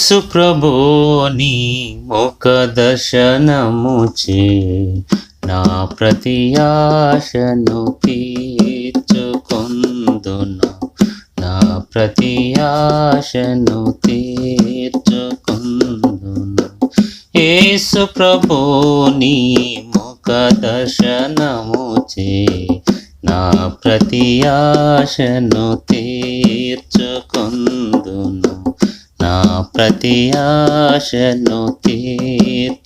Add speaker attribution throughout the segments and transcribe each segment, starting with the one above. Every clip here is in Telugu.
Speaker 1: యేసు ప్రభుని ముఖ దర్శనముచే నా ప్రతి ఆశను తీర్చుకొందును, నా ప్రతి ఆశను తీర్చుకొందును. యేసు ప్రభుని ముఖ దర్శనముచే నా ప్రతి ఆశను తీర్చుకొందును, నా ప్రతి ఆశను తీర్చుకొందును.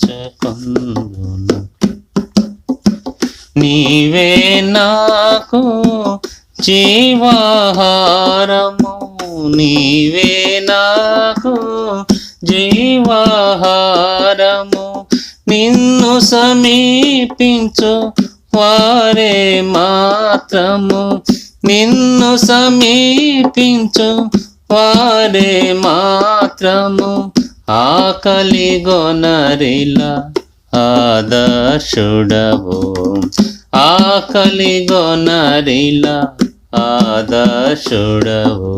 Speaker 1: నీవే నాకు జీవాహారము, నీవే నాకు జీవాహారము. నిన్ను సమీపించు వారే మాత్రము, నిన్ను సమీపించు వారే మాత్రము ఆకలిగొనరిలా ఆదర్శుడవు, ఆకలిగొనరిలా ఆదర్శుడవు.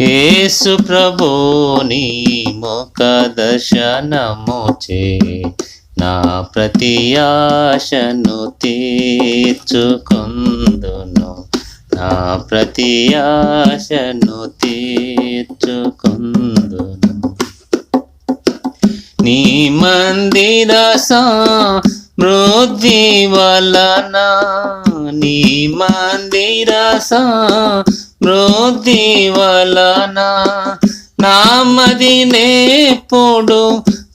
Speaker 1: యేసు ప్రభుని ముఖ దర్శనముచే నా ప్రతి ఆశను తీర్చుకొందును, నా ప్రతి ఆశను తీర్చుకొందును. నీ మందిర సమృద్ధి వలన, నీ మందిర సమృద్ధి వలన నామది నేప్పుడు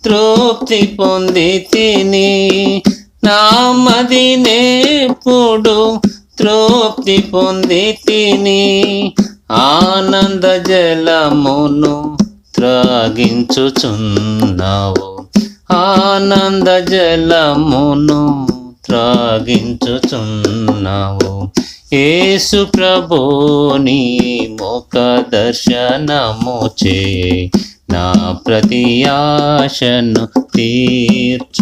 Speaker 1: తృప్తి పొందితిని, నామది నేప్పుడు తృప్తి పొందితిని. ఆనంద జలమును త్రాగించుచున్నావు, ఆనంద జలమును త్రాగించుచున్నావు. యేసు ప్రభుని ముఖ దర్శనముచే నా ప్రతి ఆశను తీర్చుకొందును,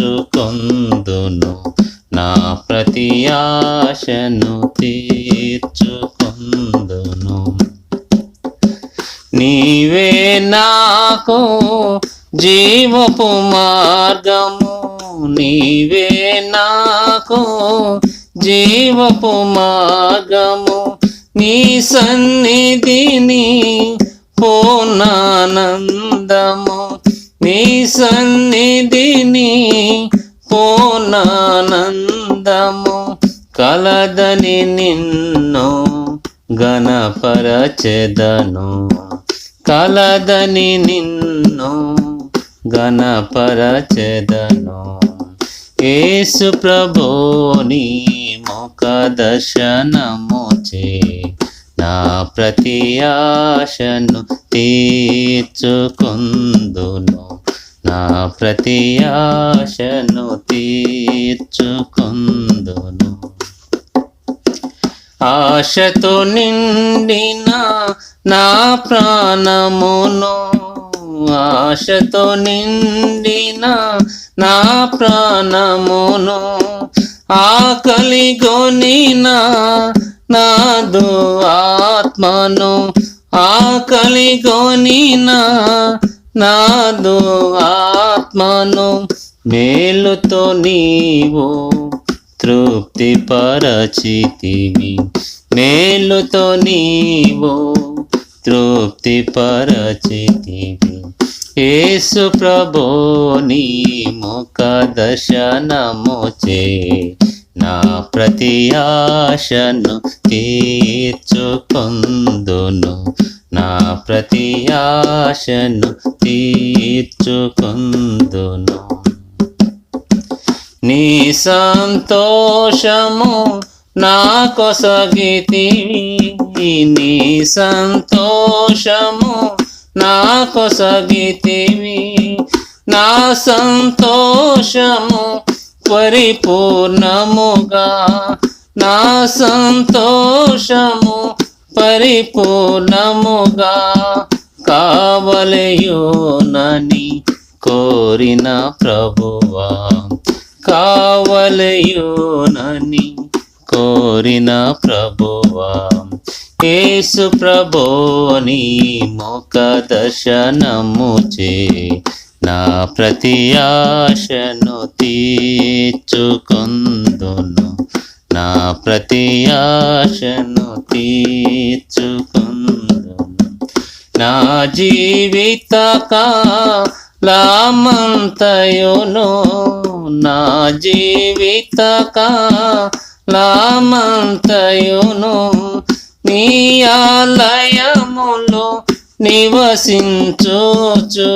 Speaker 1: నా ప్రతి ఆశను తీర్చుకొందును. నీవే నాకు జీవపు మార్గము, నీవే నాకు జీవపు మార్గము. నీ సన్నిధిని పూర్ణానందము, నీ సన్నిధిని పూర్ణానందము. కలదని నిన్ను గణపరచెదను, కలదని నిన్ను గణపరచెదను. యేసు ప్రభుని ముఖ దర్శనముచే నా ప్రతి ఆశను తీర్చుకొందును, నా ప్రతి ఆశను తీర్చుకొందును. ఆశతో నిండిన నా ప్రాణమును, ఆశతో నిండిన నా ప్రాణమును ఆకలిగొనిన నాదు ఆత్మను, ఆకలిగొనిన నాదు ఆత్మను. మేలుతో నీవు తృప్తి పరచితివి, మేలుతో నీవు తృప్తి పరచితివి. యేసు ప్రభుని ముఖ దర్శనముచే నా ప్రతి ఆశను తీర్చుకొందును, నా ప్రతి ఆశను తీర్చుకొందును. నీ సంతోషము నా కొసగితివి, నీ సంతోషము నా కొసగితివి. నా సంతోషము పరిపూర్ణముగా, నా సంతోషము పరిపూర్ణముగా కావలయునని కోరిన ప్రభువా, కావలయునని కోరిన ప్రభువా. యేసు ప్రభుని ముఖ దర్శనముచే నా ప్రతి ఆశను తీర్చుకొందును, నా ప్రతి ఆశను తీర్చుకొందును. నా జీవిత కాలమంతయును, నా జీవిత కాలమంతయును నీ ఆలయములో నివసించుచు,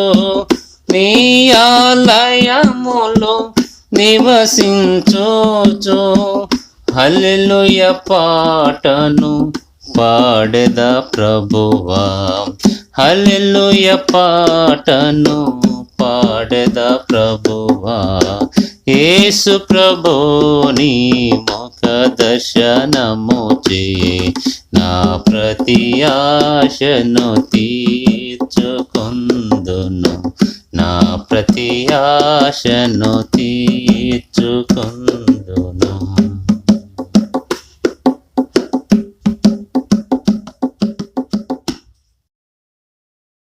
Speaker 1: నీ ఆలయములో నివసించుచు హల్లెలూయ పాటను పాడెద ప్రభువా, హల్లెలూయ పాటను పాడెద ప్రభువా. యేసు ప్రభుని ముఖ దర్శనముచే నా ప్రతి ఆశను తీర్చుకొందును, నా ప్రతి ఆశను తీర్చుకొందును.